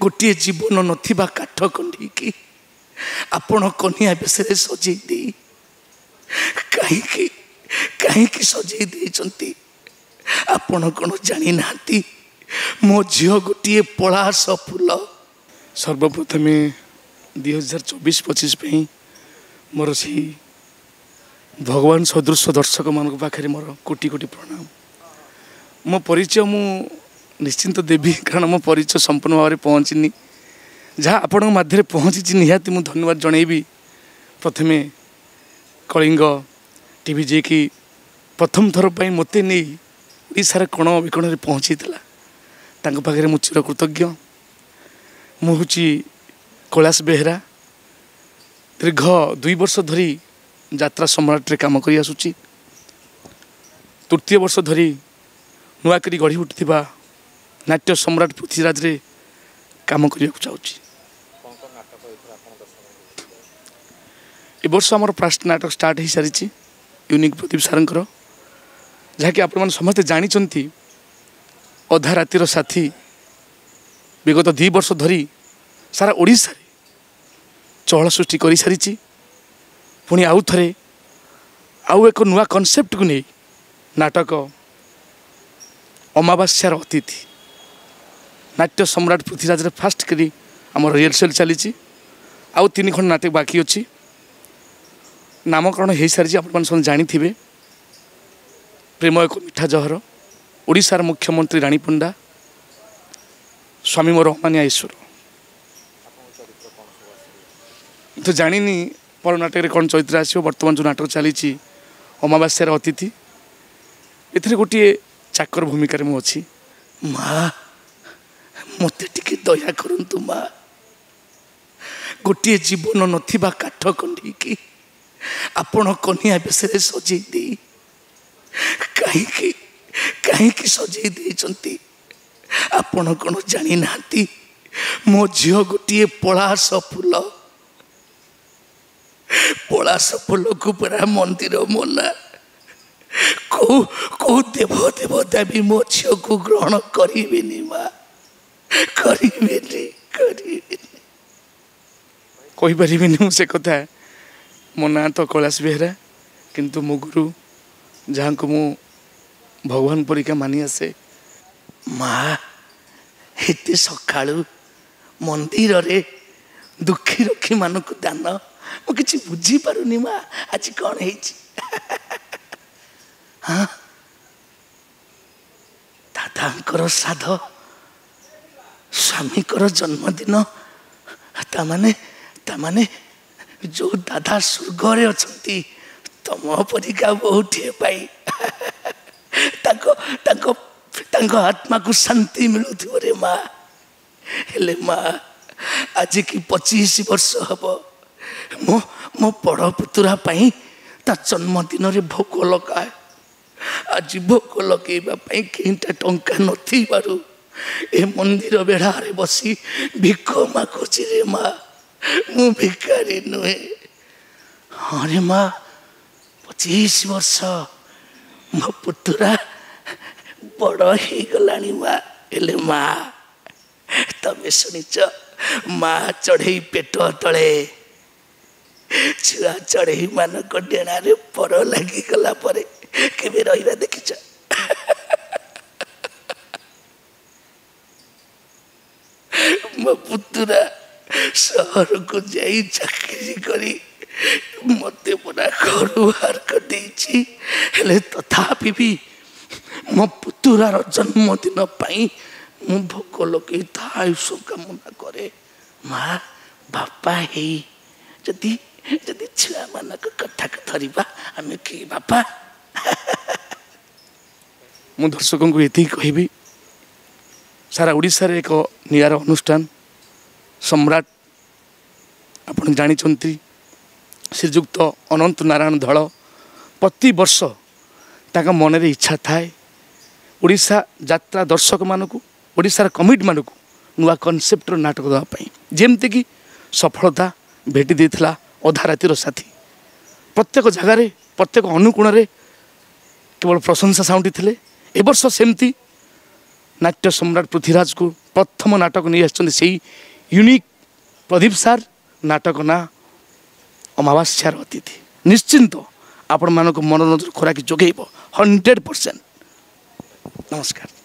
गोटे जीवन नथिबा काठ कंडी आपण कन्या बेसरे सजई दे कहीं कहीं सजई देइचंती आपण कौन जानी नांती मो झील गोटे पलाश फूल। सर्वप्रथम 2024-25 पे मोर से भगवान सदृश दर्शक मान पाखे मोर कोटि कोटि प्रणाम। मो परिचय मु निश्चिंत देवी कारण मो परिचय संपूर्ण भाव में पहुँचनी जहाँ आपण मध्य पहुँची निहाती मुझे धन्यवाद जनइबी। प्रथमे कलिंग टीवी जे कि प्रथम थर पर मत नहीं ओडार कोण विकोण पहुँची पाखे मु चिरकृतज्ञ। मुझे कैलाश बेहेरा दीर्घ 2 वर्ष धरी यात्रा सम्राट रे काम करी आसुची। तृतीय वर्ष धरी नुआकरी गढ़ी उठिथिबा नाट्य सम्राट पृथ्वीराज रे काम करिया चाहूची। ए वर्ष आमर फास्ट नाटक स्टार्ट हो सारी यूनिक प्रदीप सारंकर जहाँकि आपण समस्ते जानी अधा रातिर साथी विगत 2 वर्ष धरी सारा ओडिशा रे चहल सृष्टि कर सारी पुणी आउ थे आउ एक नुआ कॉन्सेप्ट को नहीं नाटक अमावास्यार अतिथि नाट्य सम्राट पृथ्वीराज रे फास्ट करी आम रिहर्सल चली आउ 3 खंड नाटक बाकी अच्छी नामकरण हो सारी आप जानी थे। प्रेम एक मिठा जहर ओडिशार मुख्यमंत्री रानी पंडा स्वामी मोर अमानिया ईश्वर तो जानी पर नाटक कौन चरित्र आसो। बर्तमान जो नाटक चली अमावास्यार अतिथि ए गोटे चाकर भूमिका मु अच्छी। माँ मत टिके दया करंतु माँ गोटे जीवन नथिबा काठ कंडी आपण कन्या बेसरे सजई दे कहीं कहीं सजई देइचंती आपण कौन जानी नांती मो झील गोटे पलाश फूल को पूरा मंदिर मोना को देव देवता भी मो झील को ग्रहण करेनि माँ कहीपरि मुझे कथा मो ना तो कैलाश बेहेरा किंतु मो गुरु जहाँ को मु भगवान परिका मानी आसे। माँ एते सकाळु मंदिर रे दुखी रखी मान को दान मु किछि बुझी पारुनी माँ आज कौन है हाँ दादांकर साध स्वामीकर जन्मदिन तामाने जो दादा स्वर्ग रे अछंती तम परिका बहुटे पाई ताको आत्मा को शांति मिलुथिबो रे माँ। हेले माँ आज की 25 वर्ष हम मो बड़ पुतुरा पाई ता जन्मदिन रे भोग लगाए आज भोग लगेबा पाई केनटा टंका नथी बारू ए मंदिर बेढ़ारे बसी भिख मागुची रे माँ मु भिखारी नुहे। हाँ रे माँ 25 वर्ष मो पुतुरा बड़ हो गलानी माँ। हेले माँ तमें शुणिच माँ चढ़ई पेट तले छुआ चढ़ई मान डेणा पर लगी गला पर केबे रहिबा देखिच मो पुतुरा सहर को जाई चाकरी करी मते पूरा घर बाहर कर देछि। हेले तथापि भी मो पुतुरार जन्मदिन पाई मु भोग लगे आयुष कामना करे। माँ बापा हे जदि छुआ मान कथा धरवा आम कि बापा मु दर्शकों को ये कहबी सारा ओडिशा रे एक नियार अनुष्ठान सम्राट आपण जानी श्रीजुक्त अनंत नारायण धल प्रति वर्ष ताका मन रे इच्छा थाए ओडिशा यात्रा दर्शक मानक ओडिशार कमिटी मानक नुआ कॉन्सेप्ट नाटक देवाई जेमती कि सफलता भेटी देथिला अधा रातिर साथी प्रत्येक जगार प्रत्येक अनुकोण रे केवल प्रशंसा साउंटी थिले। ए वर्ष सेमती नाट्य सम्राट पृथ्वीराज को प्रथम नाटक नहीं आसी यूनिक प्रदीप सार नाटक ना अमावास्यार अतिथि निश्चिंत आपण मानक मनोरंजन खोराक जोगेब 100%। नमस्कार।